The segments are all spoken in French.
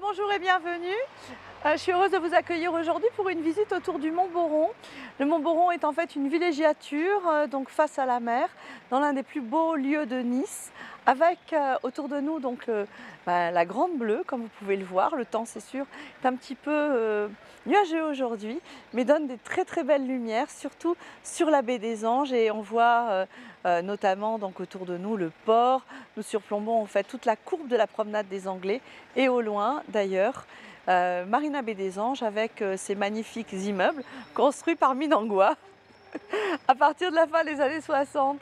Bonjour et bienvenue. Je suis heureuse de vous accueillir aujourd'hui pour une visite autour du Mont Boron. Le Mont Boron est en fait une villégiature donc face à la mer, dans l'un des plus beaux lieux de Nice, avec autour de nous donc la Grande Bleue, comme vous pouvez le voir. Le temps, c'est sûr, est un petit peu nuageux aujourd'hui, mais donne des très belles lumières, surtout sur la baie des Anges, et on voit notamment donc autour de nous le port. Nous surplombons en fait toute la courbe de la promenade des Anglais et au loin d'ailleurs Marina Baie des Anges avec ses magnifiques immeubles construits par Minangua à partir de la fin des années 60.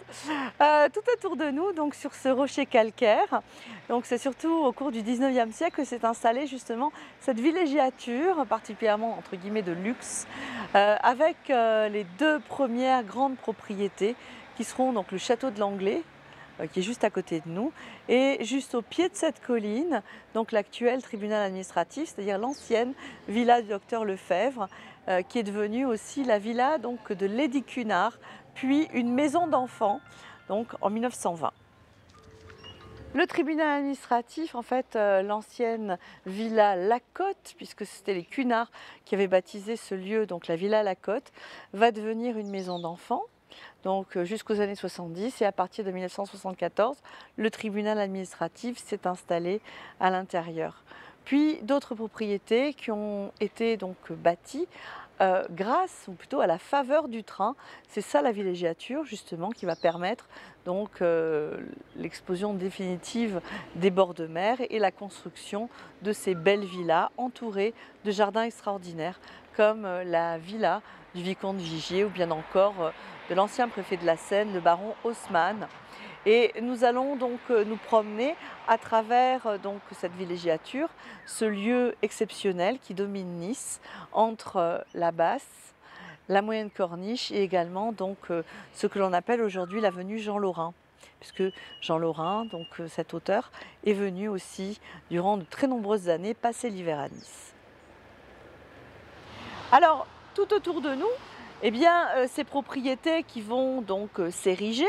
Tout autour de nous, donc sur ce rocher calcaire, donc c'est surtout au cours du 19e siècle que s'est installée justement cette villégiature, particulièrement entre guillemets de luxe, avec les deux premières grandes propriétés qui seront donc le château de l'Anglais, qui est juste à côté de nous, et juste au pied de cette colline, donc l'actuel tribunal administratif, c'est-à-dire l'ancienne villa du docteur Lefebvre, qui est devenue aussi la villa donc, de Lady Cunard, puis une maison d'enfants, donc en 1920. Le tribunal administratif, en fait, l'ancienne villa La Côte, puisque c'était les Cunard qui avaient baptisé ce lieu, donc la villa La Côte, va devenir une maison d'enfants. Donc jusqu'aux années 70, et à partir de 1974, le tribunal administratif s'est installé à l'intérieur. Puis d'autres propriétés qui ont été donc bâties grâce, ou plutôt à la faveur du train. C'est ça la villégiature justement qui va permettre donc l'explosion définitive des bords de mer et la construction de ces belles villas entourées de jardins extraordinaires comme la villa du vicomte Vigier ou bien encore de l'ancien préfet de la Seine, le baron Haussmann. Et nous allons donc nous promener à travers donc cette villégiature, ce lieu exceptionnel qui domine Nice, entre la Basse, la Moyenne Corniche et également donc ce que l'on appelle aujourd'hui l'avenue Jean Lorrain, puisque Jean Lorrain, donc cet auteur, est venu aussi durant de très nombreuses années passer l'hiver à Nice. Alors tout autour de nous, eh bien, ces propriétés qui vont donc s'ériger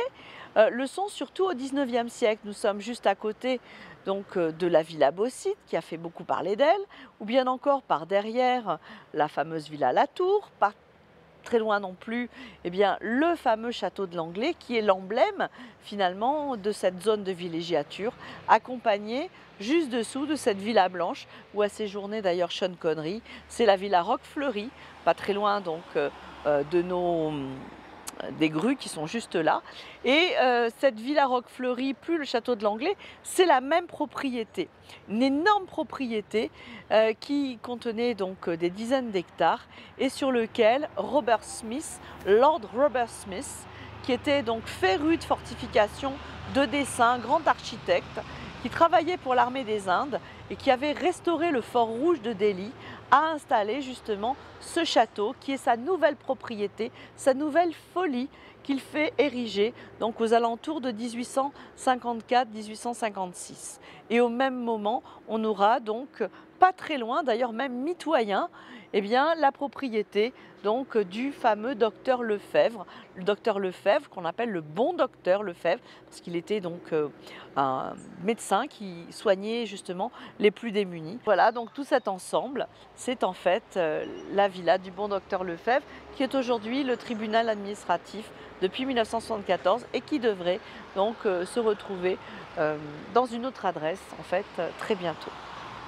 le sont surtout au 19e siècle. Nous sommes juste à côté donc, de la Villa Beausite qui a fait beaucoup parler d'elle, ou bien encore par derrière la fameuse Villa Latour, pas très loin non plus, eh bien, le fameux château de l'Anglais qui est l'emblème finalement de cette zone de villégiature, accompagné juste dessous de cette Villa Blanche où a séjourné d'ailleurs Sean Connery. C'est la Villa Roquefleury, pas très loin donc des grues qui sont juste là. Et cette Villa Roquefleury plus le château de l'Anglais, c'est la même propriété. Une énorme propriété qui contenait donc des dizaines d'hectares et sur lequel Robert Smith, Lord Robert Smith, qui était donc féru de fortification, de dessin, grand architecte, qui travaillait pour l'armée des Indes et qui avait restauré le fort rouge de Delhi, a installé justement ce château qui est sa nouvelle propriété, sa nouvelle folie qu'il fait ériger donc aux alentours de 1854-1856. Et au même moment, on aura donc pas très loin, d'ailleurs même mitoyen, eh bien, la propriété donc du fameux docteur Lefebvre, le docteur Lefebvre qu'on appelle le bon docteur Lefebvre, parce qu'il était donc un médecin qui soignait justement les plus démunis. Voilà, donc tout cet ensemble, c'est en fait la villa du bon docteur Lefebvre, qui est aujourd'hui le tribunal administratif depuis 1974 et qui devrait donc se retrouver dans une autre adresse en fait très bientôt.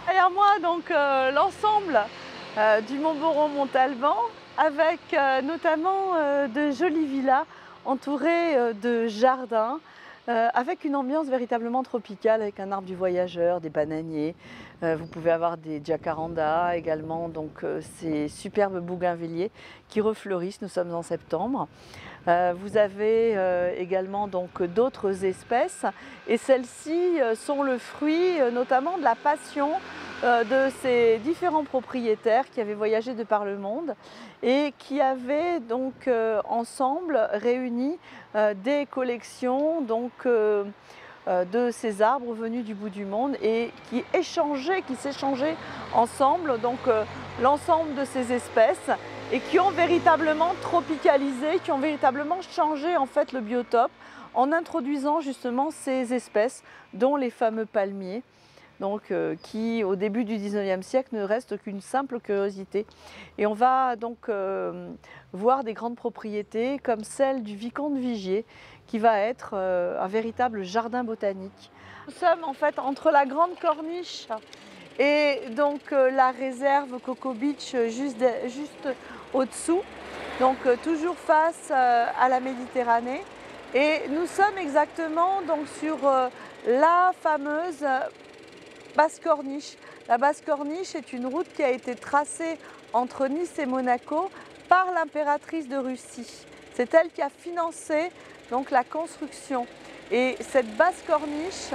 Derrière moi donc l'ensemble du Mont Boron-Montalban avec notamment de jolies villas entourées de jardins avec une ambiance véritablement tropicale avec un arbre du voyageur, des bananiers. Vous pouvez avoir des jacarandas également, donc ces superbes bougainvilliers qui refleurissent, nous sommes en septembre. Vous avez également donc d'autres espèces et celles-ci sont le fruit notamment de la passion de ces différents propriétaires qui avaient voyagé de par le monde et qui avaient donc ensemble réuni des collections donc, de ces arbres venus du bout du monde et qui s'échangeaient ensemble donc l'ensemble de ces espèces et qui ont véritablement tropicalisé, qui ont véritablement changé en fait le biotope en introduisant justement ces espèces dont les fameux palmiers. donc, qui au début du 19e siècle ne reste qu'une simple curiosité. Et on va donc voir des grandes propriétés comme celle du vicomte Vigier, qui va être un véritable jardin botanique. Nous sommes en fait entre la Grande Corniche et donc la réserve Coco Beach juste au-dessous, donc toujours face à la Méditerranée. Et nous sommes exactement donc sur la fameuse Basse Corniche. La Basse Corniche est une route qui a été tracée entre Nice et Monaco par l'impératrice de Russie. C'est elle qui a financé donc la construction. Et cette Basse Corniche,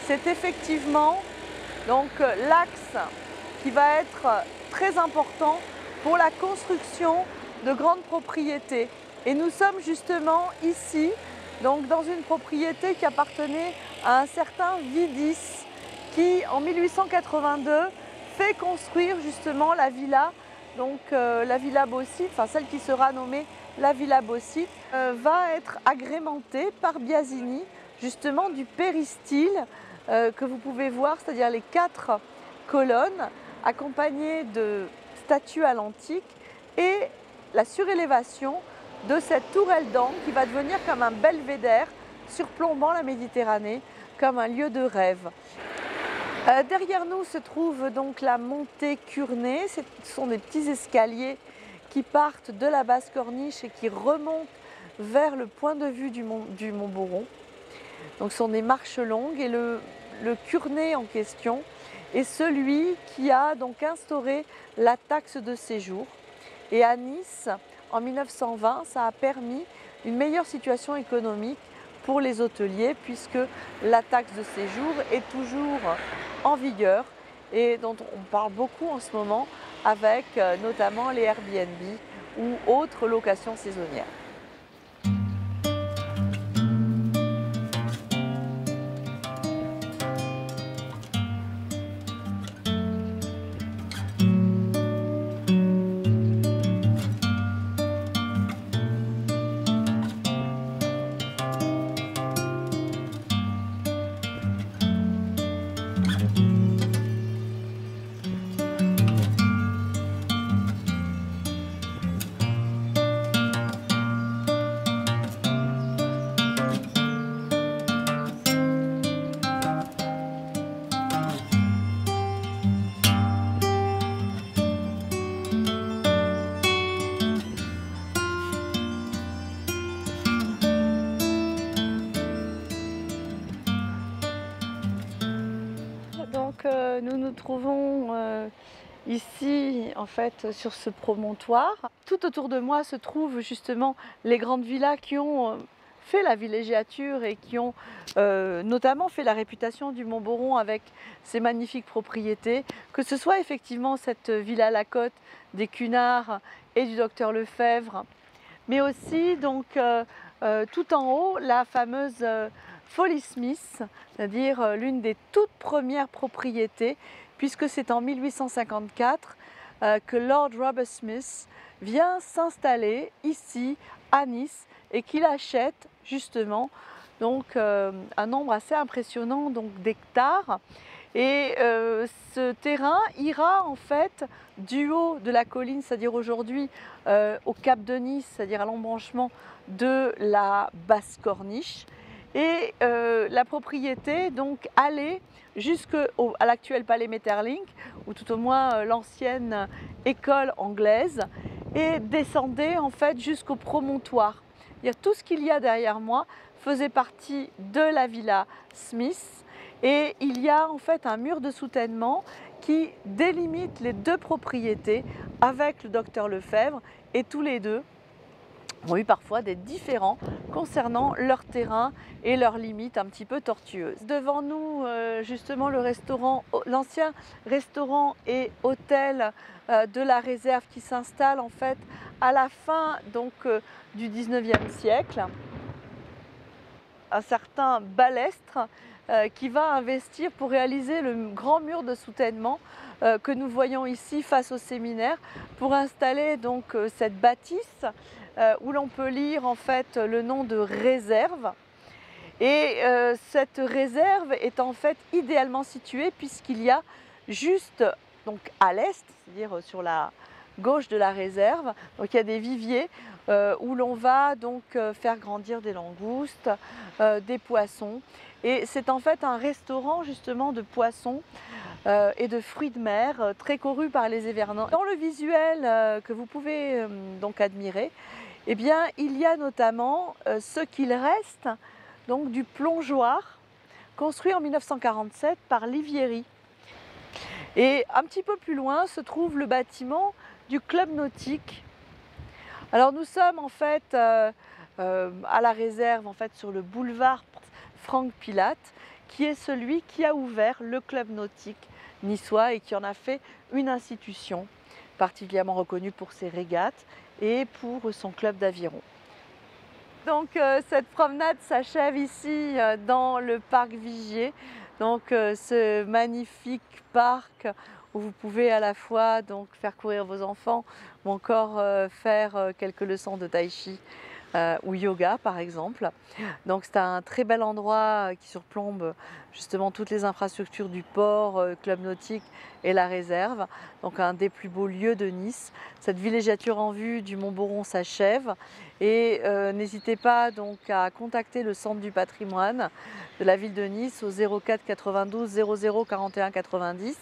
c'est effectivement donc l'axe qui va être très important pour la construction de grandes propriétés. Et nous sommes justement ici, donc dans une propriété qui appartenait à un certain Vidis, qui en 1882 fait construire justement la villa, donc la villa Beausite, enfin celle qui sera nommée la villa Beausite, va être agrémentée par Biasini, justement du péristyle que vous pouvez voir, c'est-à-dire les 4 colonnes accompagnées de statues à l'antique et la surélévation de cette tourelle d'angle qui va devenir comme un belvédère surplombant la Méditerranée, comme un lieu de rêve. Derrière nous se trouve donc la montée Curnée. Ce sont des petits escaliers qui partent de la Basse Corniche et qui remontent vers le point de vue du Mont Boron. Donc ce sont des marches longues et le Curnée en question est celui qui a donc instauré la taxe de séjour. Et à Nice, en 1920, ça a permis une meilleure situation économique pour les hôteliers puisque la taxe de séjour est toujours en vigueur et dont on parle beaucoup en ce moment avec notamment les Airbnb ou autres locations saisonnières. Donc nous nous trouvons ici en fait sur ce promontoire. Tout autour de moi se trouvent justement les grandes villas qui ont fait la villégiature et qui ont notamment fait la réputation du Mont Boron avec ses magnifiques propriétés, que ce soit effectivement cette villa La Côte des Cunards et du docteur Lefebvre, mais aussi donc tout en haut la fameuse Folly Smith, c'est-à-dire l'une des toutes premières propriétés, puisque c'est en 1854 que Lord Robert Smith vient s'installer ici à Nice et qu'il achète justement donc, un nombre assez impressionnant d'hectares. Et ce terrain ira en fait du haut de la colline, c'est-à-dire aujourd'hui au Cap de Nice, c'est-à-dire à l'embranchement de la Basse Corniche. Et la propriété donc allait jusqu'à l'actuel palais Metterlink, ou tout au moins l'ancienne école anglaise, et descendait en fait jusqu'au promontoire. Tout ce qu'il y a derrière moi faisait partie de la villa Smith, et il y a en fait un mur de soutènement qui délimite les deux propriétés avec le docteur Lefebvre, et tous les deux ont eu parfois des différends concernant leur terrain et leurs limites un petit peu tortueuses. Devant nous, justement, le restaurant, l'ancien restaurant et hôtel de la réserve qui s'installe en fait à la fin donc, du 19e siècle. Un certain Balestre qui va investir pour réaliser le grand mur de soutènement que nous voyons ici face au séminaire pour installer donc cette bâtisse où l'on peut lire en fait le nom de réserve. Et cette réserve est en fait idéalement située puisqu'il y a juste donc à l'est, c'est-à-dire sur la gauche de la réserve, donc il y a des viviers où l'on va donc faire grandir des langoustes, des poissons. Et c'est en fait un restaurant justement de poissons et de fruits de mer très couru par les hivernants. Dans le visuel que vous pouvez donc admirer, eh bien, il y a notamment ce qu'il reste donc, du plongeoir construit en 1947 par Livieri. Et un petit peu plus loin se trouve le bâtiment du club nautique. Alors nous sommes en fait à la réserve en fait, sur le boulevard Franck Pilate, qui est celui qui a ouvert le club nautique niçois et qui en a fait une institution particulièrement reconnue pour ses régates et pour son club d'aviron. Donc cette promenade s'achève ici dans le parc Vigier, donc ce magnifique parc où vous pouvez à la fois donc, faire courir vos enfants ou encore faire quelques leçons de tai chi ou yoga par exemple. Donc c'est un très bel endroit qui surplombe justement toutes les infrastructures du port, club nautique et la réserve. Donc un des plus beaux lieux de Nice. Cette villégiature en vue du Mont Boron s'achève et n'hésitez pas donc à contacter le Centre du patrimoine de la ville de Nice au 04 92 00 41 90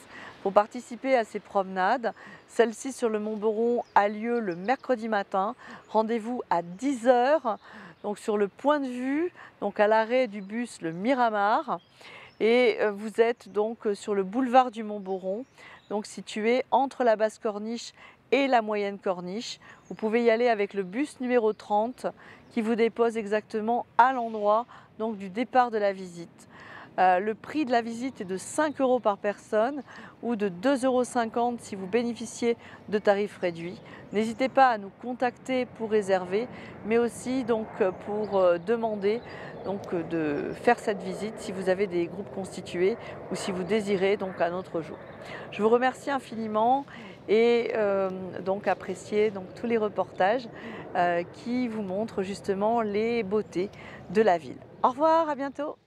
pour participer à ces promenades. Celle-ci sur le Mont Boron a lieu le mercredi matin. Rendez-vous à 10 h donc sur le point de vue, donc à l'arrêt du bus le Miramar. Et vous êtes donc sur le boulevard du Mont Boron, donc situé entre la basse corniche et la moyenne corniche. Vous pouvez y aller avec le bus numéro 30 qui vous dépose exactement à l'endroit donc du départ de la visite. Le prix de la visite est de 5 € par personne ou de 2,50 € si vous bénéficiez de tarifs réduits. N'hésitez pas à nous contacter pour réserver, mais aussi donc pour demander donc, de faire cette visite si vous avez des groupes constitués ou si vous désirez donc un autre jour. Je vous remercie infiniment et donc appréciez donc, tous les reportages qui vous montrent justement les beautés de la ville. Au revoir, à bientôt.